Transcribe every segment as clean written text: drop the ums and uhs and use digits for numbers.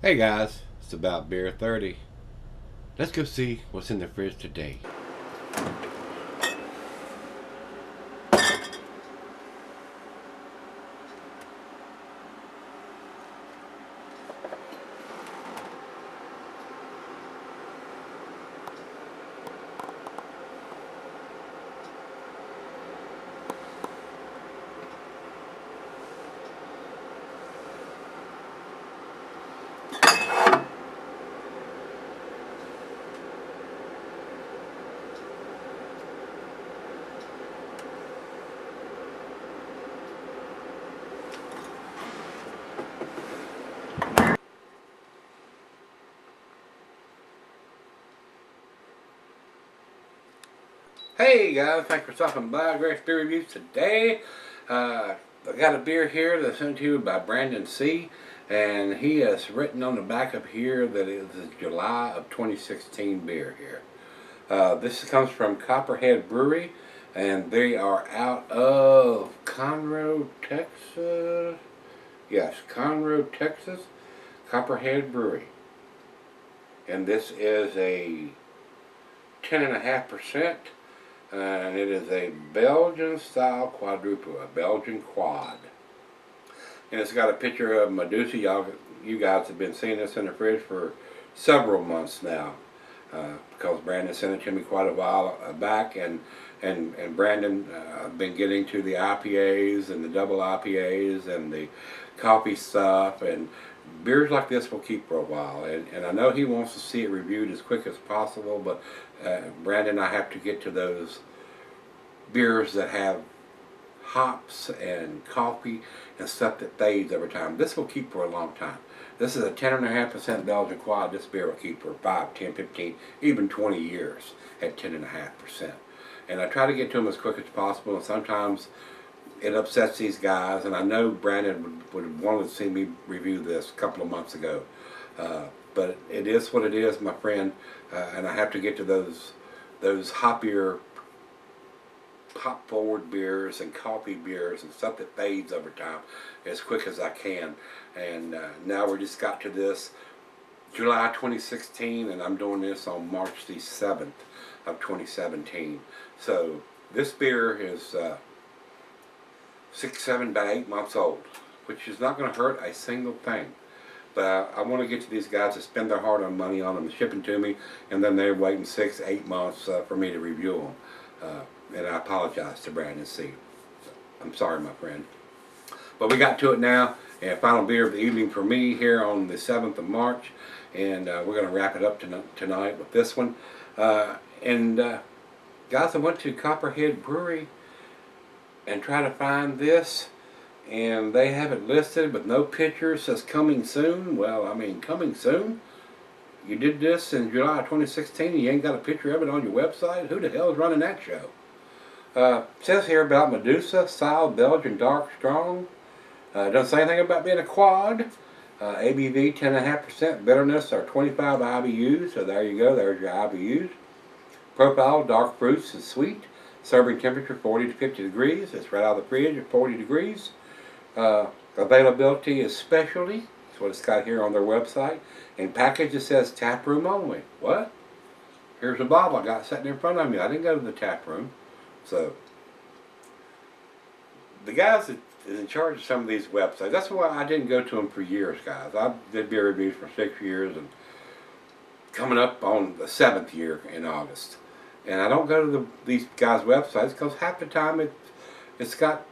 Hey guys, it's about beer 30. Let's go see what's in the fridge today. Hey guys, thanks for stopping by Gregsbeerreviews today. I got a beer here that's sent to you by Brandon C. And he has written on the back of here that it is July of 2016 beer here. This comes from Copperhead Brewery, and they are out of Conroe, Texas. Yes, Conroe, Texas. Copperhead Brewery. And this is a 10.5%. And it is a Belgian style quadruple, a Belgian quad. And it's got a picture of Medusa. You guys have been seeing this in the fridge for several months now, because Brandon sent it to me quite a while back, and Brandon been getting to the IPAs and the double IPAs and the coffee stuff, and beers like this will keep for a while, and I know he wants to see it reviewed as quick as possible, but Brandon and I have to get to those beers that have hops and coffee and stuff that fades over time. This will keep for a long time. This is a 10.5% Belgian quad. This beer will keep for 5, 10, 15, even 20 years at 10.5%. And I try to get to them as quick as possible, and sometimes it upsets these guys, and I know Brandon would want to see me review this a couple of months ago. But it is what it is, my friend, and I have to get to those hoppier, hop-forward beers and coffee beers and stuff that fades over time as quick as I can. And now we just got to this July 2016, and I'm doing this on March the 7th of 2017. So this beer is 6, 7, about 8 months old, which is not going to hurt a single thing. But I want to get to these guys to spend their hard-earned money on them, shipping to me, and then they're waiting 6, 8 months for me to review them. And I apologize to Brandon C. I'm sorry, my friend. But we got to it now, and final beer of the evening for me here on the 7th of March, and we're going to wrap it up tonight with this one. Guys, I went to Copperhead Brewery and try to find this, and they have it listed with no picture. It says coming soon. Well, I mean, coming soon? You did this in July 2016 and you ain't got a picture of it on your website? Who the hell is running that show? It says here about Medusa style Belgian dark strong. Doesn't say anything about being a quad. ABV 10.5%, bitterness are 25 IBUs, so there you go, there's your IBUs. Profile, dark fruits and sweet. Serving temperature 40 to 50 degrees. It's right out of the fridge at 40 degrees. Availability is specialty. That's what it's got here on their website. And package, it says tap room only. What? Here's a bottle I got sitting in front of me. I didn't go to the tap room. So the guys that is in charge of some of these websites, that's why I didn't go to them for years, guys. I did beer reviews for 6 years, and coming up on the 7th year in August. And I don't go to these guys' websites because half the time it's got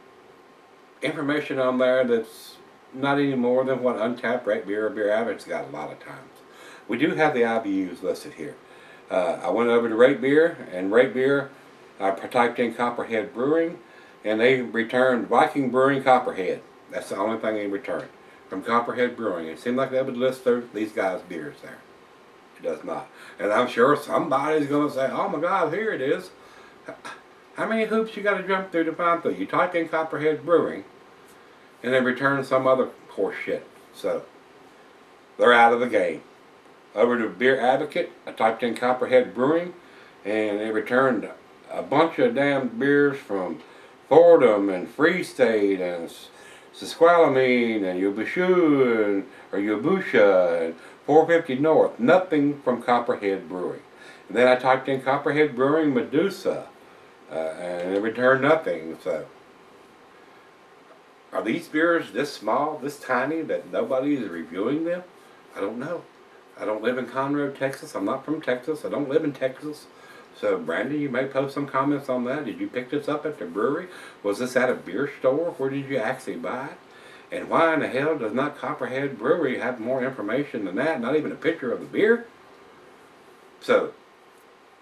information on there that's not any more than what Untapped, Rate Beer, or Beer Average got a lot of times. We do have the IBUs listed here. I went over to Rate Beer, and Rate Beer, I typed in Copperhead Brewing, and they returned Viking Brewing Copperhead. That's the only thing they returned from Copperhead Brewing. It seemed like they would list these guys' beers there. Does not. And I'm sure somebody's going to say, oh my God, here it is. How many hoops you got to jump through to find through? You type in Copperhead Brewing and they return some other horse shit. So they're out of the game. Over to Beer Advocate, I typed in Copperhead Brewing and they returned a bunch of damn beers from Fordham and Free State and squalene and Ubushu or Ubusha and 450 North. Nothing from Copperhead Brewing. And then I typed in Copperhead Brewing Medusa, and it returned nothing. So, are these beers this small, this tiny, that nobody is reviewing them? I don't know. I don't live in Conroe, Texas. I'm not from Texas. I don't live in Texas. So, Brandon, you may post some comments on that. Did you pick this up at the brewery? Was this at a beer store? Where did you actually buy it? And why in the hell does not Copperhead Brewery have more information than that? Not even a picture of the beer? So,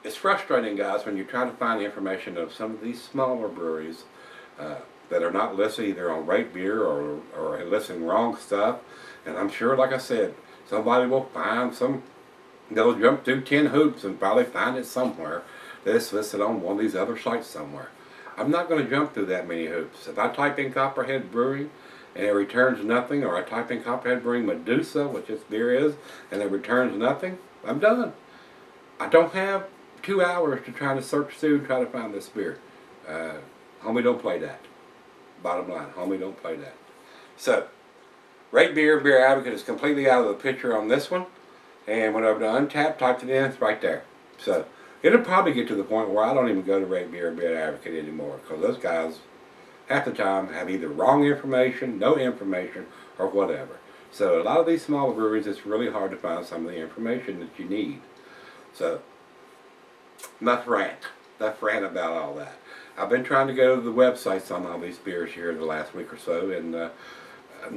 it's frustrating, guys, when you try to find information of some of these smaller breweries that are not listed either on Rate Beer or listing wrong stuff. And I'm sure, like I said, somebody will find some, they'll jump through 10 hoops and probably find it somewhere that it's listed on one of these other sites somewhere. I'm not going to jump through that many hoops. If I type in Copperhead Brewing and it returns nothing, or I type in Copperhead Brewing Medusa, which this beer is, and it returns nothing, I'm done. I don't have 2 hours to try to search through and try to find this beer. Homie, don't play that. Bottom line, homie, don't play that. So, Rate Beer, Beer Advocate is completely out of the picture on this one. And went over to Untappd, typed it in, it's right there. So, it'll probably get to the point where I don't even go to Rate Beer, Beer Advocate anymore. Because those guys, half the time, have either wrong information, no information, or whatever. So, a lot of these smaller breweries, it's really hard to find some of the information that you need. So, enough rant about all that. I've been trying to go to the websites on all these beers here the last week or so, and I'm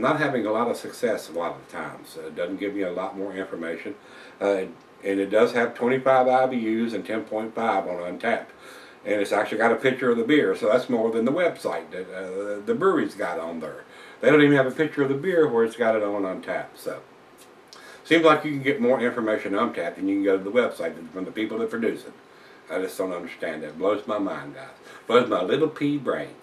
not having a lot of success a lot of the times. It doesn't give me a lot more information, and it does have 25 IBUs and 10.5 on Untappd, and it's actually got a picture of the beer, so that's more than the website that the brewery's got on there. They don't even have a picture of the beer where it's got it on Untappd. So seems like you can get more information on Untappd than you can go to the website from the people that produce it. I just don't understand that. It blows my mind, guys. Blows my little pea brain.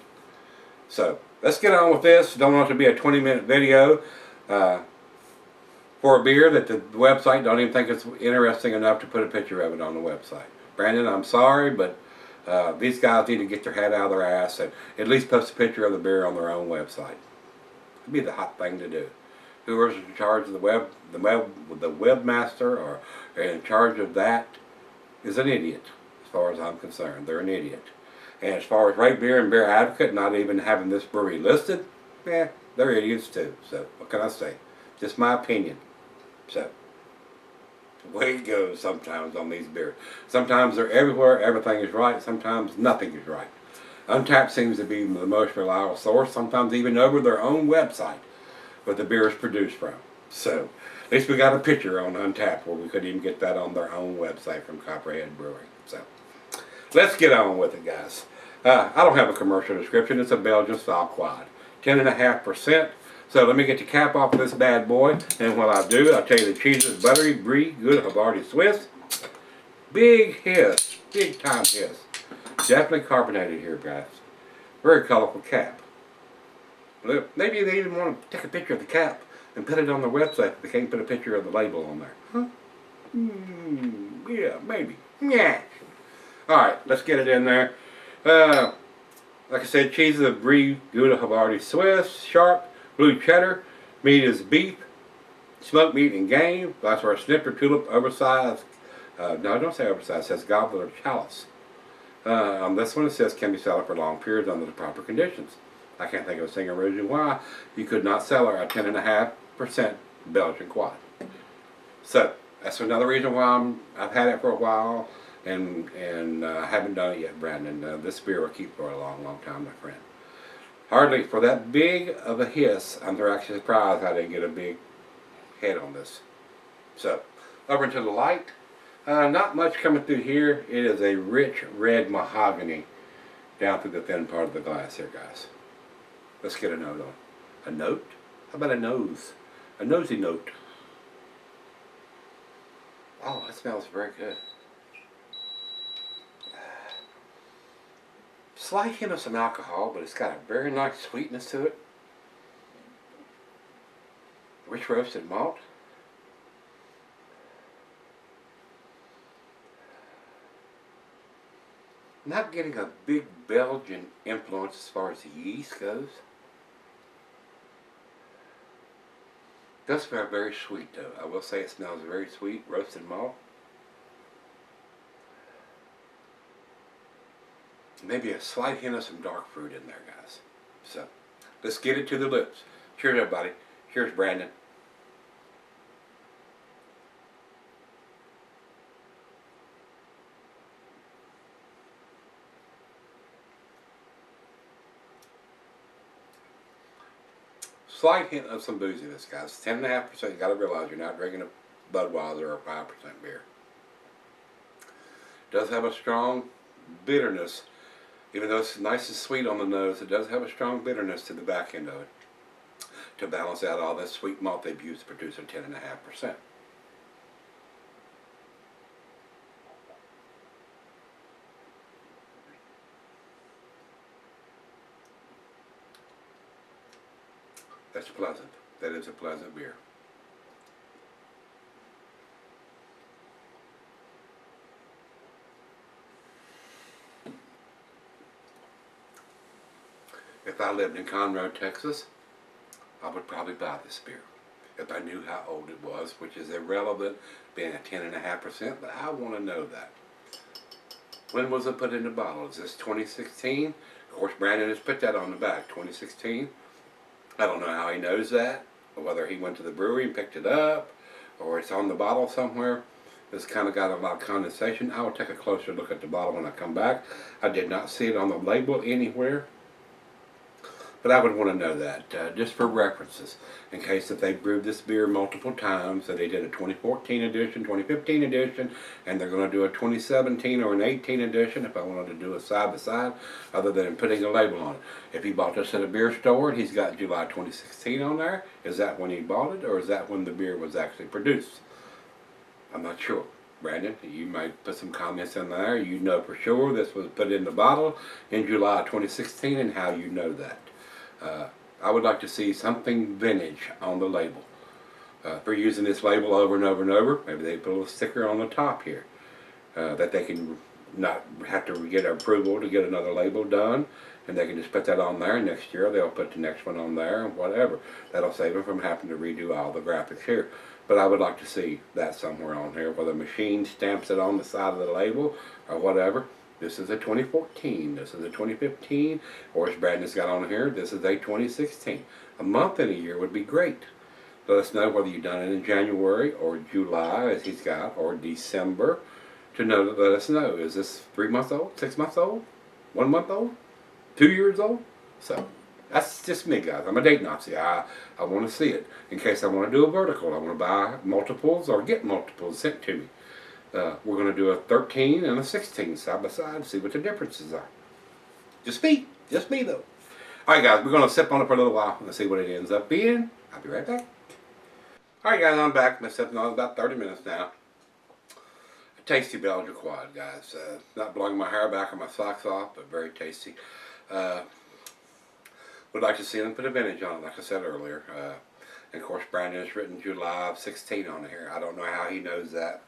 So, let's get on with this. Don't want it to be a 20-minute video for a beer that the website don't even think it's interesting enough to put a picture of it on the website. Brandon, I'm sorry, but these guys need to get their head out of their ass and at least post a picture of the beer on their own website. It'd be the hot thing to do. Whoever's in charge of the webmaster or in charge of that is an idiot. As far as I'm concerned, they're an idiot. And as far as Rate Beer and Beer Advocate not even having this brewery listed, they're idiots too. So what can I say? Just my opinion. So the way it goes sometimes on these beers. Sometimes they're everywhere, everything is right. Sometimes nothing is right. Untappd seems to be the most reliable source. Sometimes even over their own website where the beer is produced from. So at least we got a picture on Untappd where we couldn't even get that on their own website from Copperhead Brewing. So let's get on with it, guys. I don't have a commercial description. It's a Belgian style quad. 10.5%. So let me get the cap off of this bad boy. And while I do, I'll tell you the cheese is buttery, brie, good Havarti Swiss. Big hiss. Big time hiss. Definitely carbonated here, guys. Very colorful cap. Maybe they even want to take a picture of the cap and put it on their website if they can't put a picture of the label on there. Huh? Yeah, maybe. Yeah. Alright, let's get it in there. Like I said, cheese is brie, Gouda, Havarti Swiss, sharp, blue cheddar. Meat is beef, smoked meat and game. That's our snifter tulip, oversized. No, don't say oversized. It says goblet or chalice. On this one it says can be sold for long periods under the proper conditions. I can't think of a single reason why you could not sell her a 10.5% Belgian quad. So that's another reason why I've had it for a while and haven't done it yet, Brandon. This beer will keep for a long, long time, my friend. Hardly for that big of a hiss, I'm actually surprised I didn't get a big head on this. So over to the light. Not much coming through here. It is a rich red mahogany down through the thin part of the glass here, guys. Let's get a note on. A note? How about a nose? A nosy note. Oh, it smells very good. Slight hint of some alcohol, but it's got a very nice sweetness to it. Rich roasted malt. Not getting a big Belgian influence as far as the yeast goes. Does smell very sweet though. I will say it smells very sweet, roasted malt. Maybe a slight hint of some dark fruit in there, guys. So, let's get it to the lips. Cheers, everybody. Cheers, Brandon. Slight hint of some booziness, guys. 10.5%. You got to realize you're not drinking a Budweiser or a 5% beer. It does have a strong bitterness. Even though it's nice and sweet on the nose, it does have a strong bitterness to the back end of it to balance out all that sweet malt they've used to produce a 10.5%. That's pleasant. That is a pleasant beer. If I lived in Conroe, Texas, I would probably buy this beer. If I knew how old it was, which is irrelevant, being at 10.5%, but I want to know that. When was it put in the bottle? Is this 2016? Of course, Brandon has put that on the back, 2016. I don't know how he knows that, or whether he went to the brewery and picked it up, or it's on the bottle somewhere. It's kind of got a lot of condensation. I will take a closer look at the bottle when I come back. I did not see it on the label anywhere. But I would want to know that, just for references, in case if they brewed this beer multiple times, that they did a 2014 edition, 2015 edition, and they're going to do a 2017 or an 18 edition, if I wanted to do a side-by-side, other than putting a label on it. If he bought this at a beer store and he's got July 2016 on there, is that when he bought it, or is that when the beer was actually produced? I'm not sure. Brandon, you might put some comments in there. You know for sure this was put in the bottle in July 2016, and how you know that. I would like to see something vintage on the label. For using this label over and over and over, maybe they put a little sticker on the top here that they can not have to get approval to get another label done, and they can just put that on there. Next year they'll put the next one on there and whatever. That'll save them from having to redo all the graphics here. But I would like to see that somewhere on here, whether a machine stamps it on the side of the label or whatever. This is a 2014, this is a 2015, or as Brandon's got on here, this is a 2016. A month in a year would be great. Let us know whether you've done it in January or July, as he's got, or December, to know. Let us know. Is this 3 months old, 6 months old, 1 month old, 2 years old? So, that's just me, guys. I'm a date Nazi. I want to see it. In case I want to do a vertical, I want to buy multiples or get multiples sent to me. We're going to do a 13 and a 16 side by side and see what the differences are. Just me though. Alright guys, we're going to sip on it for a little while and see what it ends up being. I'll be right back. Alright guys, I'm back. Been sipping on about 30 minutes now. A tasty Belgian quad, guys. Not blowing my hair back or my socks off, but very tasty. Would like to see them put a vintage on it, like I said earlier. And of course Brandon has written July of 16 on here. I don't know how he knows that.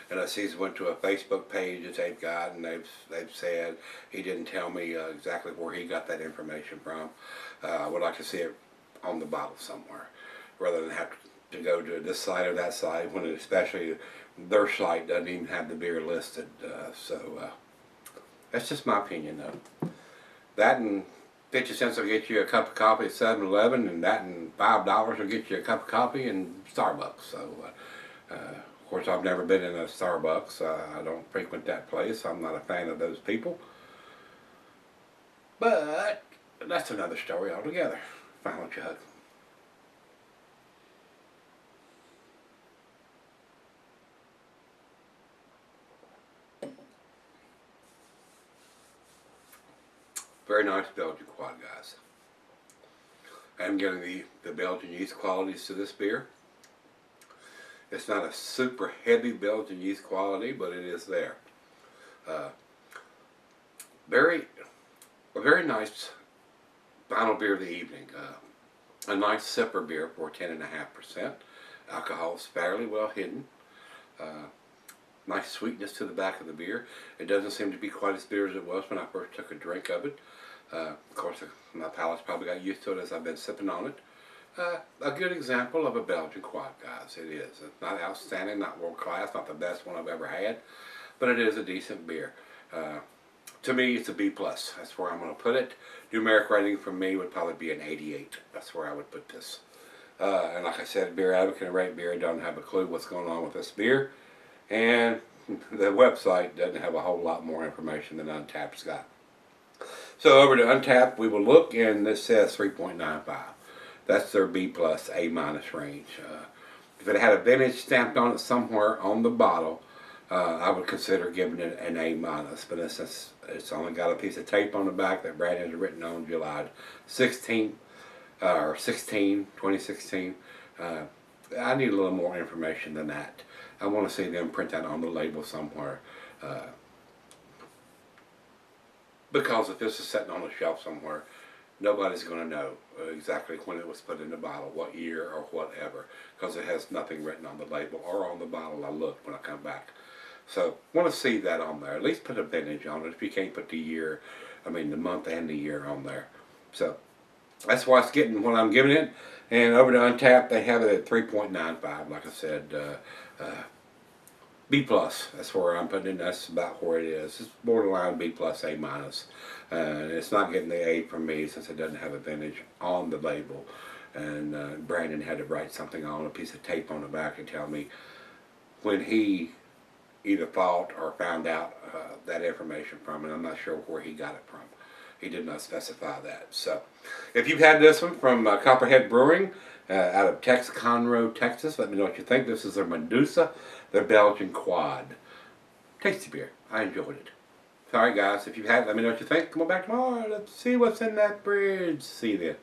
And I see he went to a Facebook page that they've got, and they've said he didn't tell me exactly where he got that information from. I would like to see it on the bottle somewhere, rather than have to go to this site or that site, when especially their site doesn't even have the beer listed. That's just my opinion, though. That and 50 cents will get you a cup of coffee at 7-Eleven, and that and $5 will get you a cup of coffee in Starbucks. So. Of course, I've never been in a Starbucks. I don't frequent that place. I'm not a fan of those people. But that's another story altogether. Final chug. Very nice Belgian quad, guys. I'm getting the Belgian yeast qualities to this beer. It's not a super heavy Belgian yeast quality, but it is there. A very nice final beer of the evening. A nice sipper beer for 10.5%. Alcohol is fairly well hidden. Nice sweetness to the back of the beer. It doesn't seem to be quite as bitter as it was when I first took a drink of it. Of course, my palate's probably got used to it as I've been sipping on it. A good example of a Belgian quad, guys. It is. It's not outstanding, not world class, not the best one I've ever had, but it is a decent beer. To me, it's a B plus. That's where I'm going to put it. Numeric rating from me would probably be an 88. That's where I would put this. And like I said, Beer Advocate and Rate Beer don't have a clue what's going on with this beer, and the website doesn't have a whole lot more information than Untapped's got. So over to Untapped, we will look, and this says 3.95. That's their B plus, A minus range. If it had a vintage stamped on it somewhere on the bottle, I would consider giving it an A minus. But it's only got a piece of tape on the back that Brad has written on July 16th, or 2016. I need a little more information than that. I want to see them print that on the label somewhere. Because if this is sitting on a shelf somewhere, nobody's going to know exactly when it was put in the bottle, what year or whatever, because it has nothing written on the label or on the bottle. I looked when I come back. So want to see that on there. At least put a vintage on it if you can't put the year, the month and the year on there. So that's why it's getting what I'm giving it. And over to Untapped, they have it at 3.95. Like I said, B plus. That's where I'm putting it. That's about where it is. It's borderline B plus, A minus. And it's not getting the A from me since it doesn't have a vintage on the label. And Brandon had to write something on a piece of tape on the back and tell me when he either thought or found out that information from, and I'm not sure where he got it from. He did not specify that. So, if you've had this one from Copperhead Brewing out of Conroe, Texas, let me know what you think. This is their Medusa, their Belgian quad. Tasty beer. I enjoyed it. Sorry guys, if you've had it, let me know what you think. Come on back tomorrow. Let's see what's in that fridge. See you then.